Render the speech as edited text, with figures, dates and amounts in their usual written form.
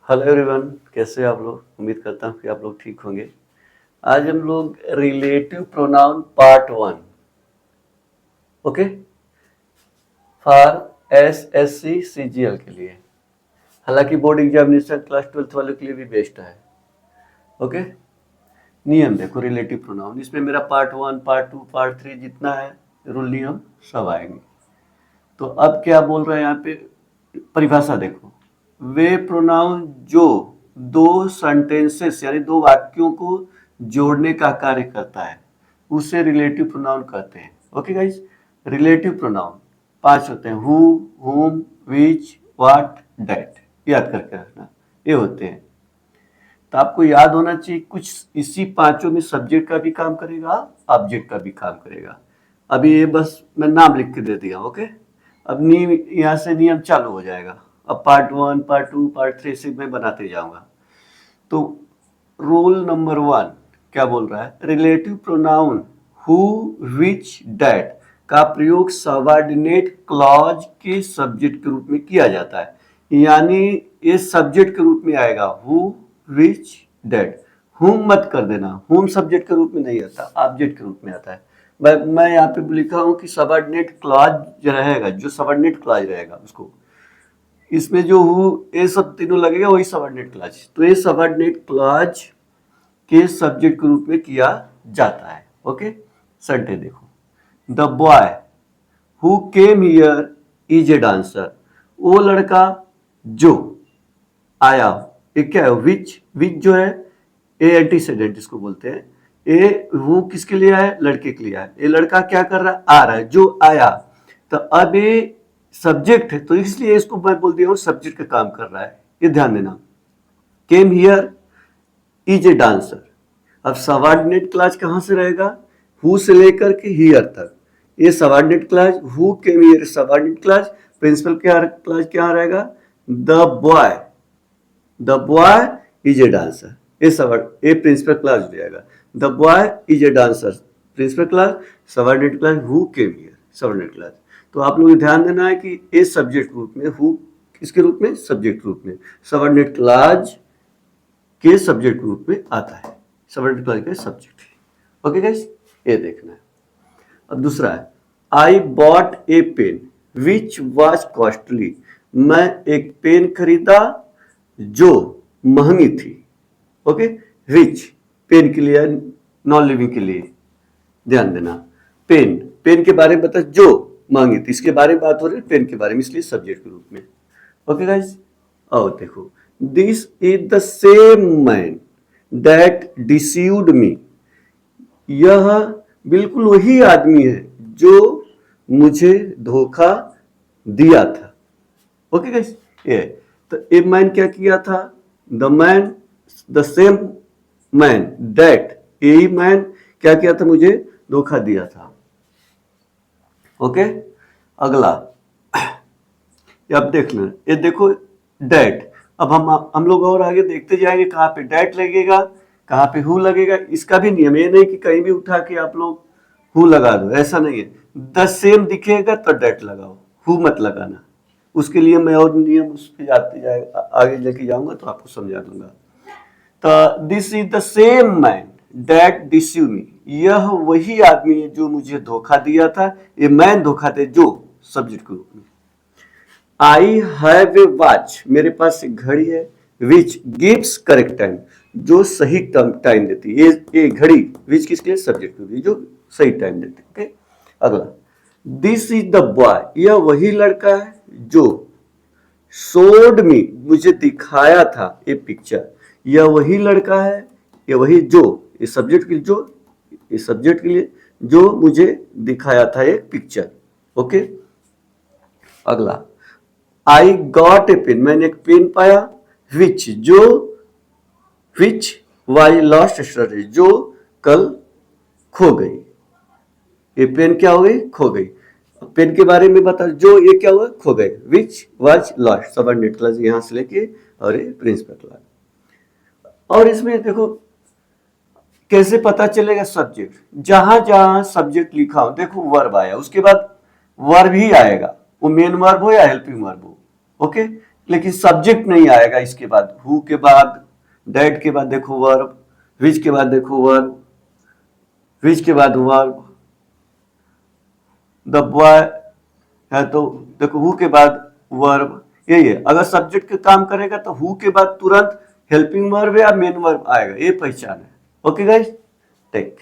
Hello everyone, कैसे आप लोग। उम्मीद करता हूँ कि आप लोग ठीक होंगे। आज हम लोग relative pronoun part 1, okay, for SSC CGL के लिए। हालांकि बोर्ड एग्जामिनेशन क्लास 12th वालों के लिए भी बेस्ट है। ओके, नियम देखो रिलेटिव प्रोनाउन, इसमें मेरा पार्ट 1, पार्ट 2, पार्ट 3 जितना है रूल नियम सब आएंगे। तो अब क्या बोल रहे हैं यहाँ पे, परिभाषा देखो। वे प्रोनाउन जो दो सेंटेंसेस यानी दो वाक्यों को जोड़ने का कार्य करता है उसे रिलेटिव प्रोनाउन कहते हैं। ओके गाइस, रिलेटिव प्रोनाउन 5 होते हैं, हु, हुम, विच, व्हाट, दैट। याद करके रखना, ये होते हैं। तो आपको याद होना चाहिए कुछ इसी पांचों में सब्जेक्ट का भी काम करेगा, ऑब्जेक्ट का भी काम करेगा। अभी ये बस मैं नाम लिख के दे दिया। ओके, अब नियम यहाँ से नियम चालू हो जाएगा। अब पार्ट 1, पार्ट 2, पार्ट 3 से मैं बनाते जाऊंगा। तो रूल नंबर 1 क्या बोल रहा है, relative pronoun who, which, that का प्रयोग सबऑर्डिनेट क्लॉज के सब्जेक्ट के रूप में किया जाता है। यानी ये सब्जेक्ट के रूप में आएगा, हु, विच, दैट। हुम मत कर देना, हुम सब्जेक्ट के रूप में नहीं आता, ऑब्जेक्ट के रूप में आता है। मैं यहाँ पे लिखा हूँ कि सबऑर्डिनेट क्लॉज जो रहेगा, जो सबऑर्डिनेट क्लॉज रहेगा उसको, इसमें जो हु ये सब तीनों लगेगा वही सबऑर्डिनेट क्लॉज। तो ये सबऑर्डिनेट क्लॉज के सब्जेक्ट के रूप में किया जाता है। ओके, सेंटेंस देखो, the boy who came here is a dancer. वो लड़का जो आया, ये क्या है, विच। विच जो है ए एंटीसेडेंट इसको बोलते हैं। ए वो किसके लिए आया, लड़के के लिए आया। ये लड़का क्या कर रहा है, आ रहा है, जो आया। तो अब ये सब्जेक्ट है तो इसलिए इसको मैं बोल दिया हूँ सब्जेक्ट का काम कर रहा है, ये ध्यान देना। Came here is a dancer. अब सबऑर्डिनेट क्लॉज कहां से रहेगा, हु से लेकर के हियर तक। ये subordinate clause, who came here subordinate clause, principal क्या क्लॉज क्या रहेगा, the boy. The boy is a dancer, ये प्रिंसिपल क्लॉज हो जाएगा। The boy is a dancer principal clause, subordinate clause who came here subordinate clause. तो आप लोग ध्यान देना है कि ए सब्जेक्ट रूप में, हु किसके रूप में, सब्जेक्ट रूप में, सबऑर्डिनेट क्लॉज के सब्जेक्ट रूप में आता है, सबऑर्डिनेट क्लॉज के सब्जेक्ट। ओके गाइस, ये देखना है। अब दूसरा है, I bought a pen which was costly. मैं एक पेन खरीदा जो महंगी थी। ओके, विच पेन के लिए, नॉन लिविंग के लिए ध्यान देना। पेन, पेन के बारे में बता, जो महंगी थी, इसके बारे में बात हो रही है, पेन के बारे में, इसलिए सब्जेक्ट के रूप में। ओके गाइस, और देखो, this is the same man that deceived me. यह बिल्कुल वही आदमी है जो मुझे धोखा दिया था। ओके गाइस, ये तो ए मैन क्या किया था, the man, the same man that, यही मैन क्या किया था, मुझे धोखा दिया था। ओके, अगला अब देखना, ये देखो डैट। अब हम लोग और आगे देखते जाएंगे कहाँ पे डैट लगेगा, कहाँ पे हु लगेगा। इसका भी नियम ये नहीं कि कहीं भी उठा के आप लोग हु लगा दो, ऐसा नहीं है। द सेम दिखेगा तो डैट लगाओ, हु मत लगाना। उसके लिए मैं और नियम उस पर जाते जाएगा, आगे लेके जाऊंगा तो आपको समझा दूंगा। तो this is the same man that deceive me. यह वही आदमी है जो मुझे धोखा दिया था। ये मैन धोखा दे, जो सब्जेक्ट के रूप में। आई हैव ए वॉच, मेरे पास एक घड़ी है, विच गिव्स करेक्ट टाइम, जो सही टाइम देती है। ये घड़ी विच किसके लिए, सब्जेक्ट के लिए, जो सही टाइम देती है। ओके, अगला, दिस इज द बॉय, यह वही लड़का है जो शोड मी, मुझे दिखाया था ये पिक्चर। यह वही लड़का है, ये वही जो, ये सब्जेक्ट के लिए, जो ये सब्जेक्ट के लिए, जो मुझे दिखाया था एक पिक्चर। ओके, अगला, आई गॉट ए पेन, मैंने एक पेन पाया, विच जो, विच वाई लॉस्ट यस्टरडे, जो कल खो गई। ये पेन क्या हो गई, खो गई। पेन के बारे में बता, जो ये क्या हुआ, खो गए। Which was lost, subordinate clause यहां से लेके और ये प्रिंसिपल क्लॉज। और इसमें देखो कैसे पता चलेगा सब्जेक्ट, जहां जहां सब्जेक्ट लिखा हो, देखो वर्ब आया, उसके बाद वर्ब ही आएगा, वो मेन वर्ब हो या हेल्पिंग वर्ब हो। ओके, लेकिन सब्जेक्ट नहीं आएगा इसके बाद। हु के बाद, डेट के बाद देखो वर्ब, विच के बाद देखो वर्ब, विच के बाद वर्ब, द बॉय है तो देखो हु के बाद वर्ब, यही है। अगर सब्जेक्ट के काम करेगा तो हु के बाद तुरंत हेल्पिंग वर्ब या मेन वर्ब आएगा, ये पहचान है। Okay guys, take.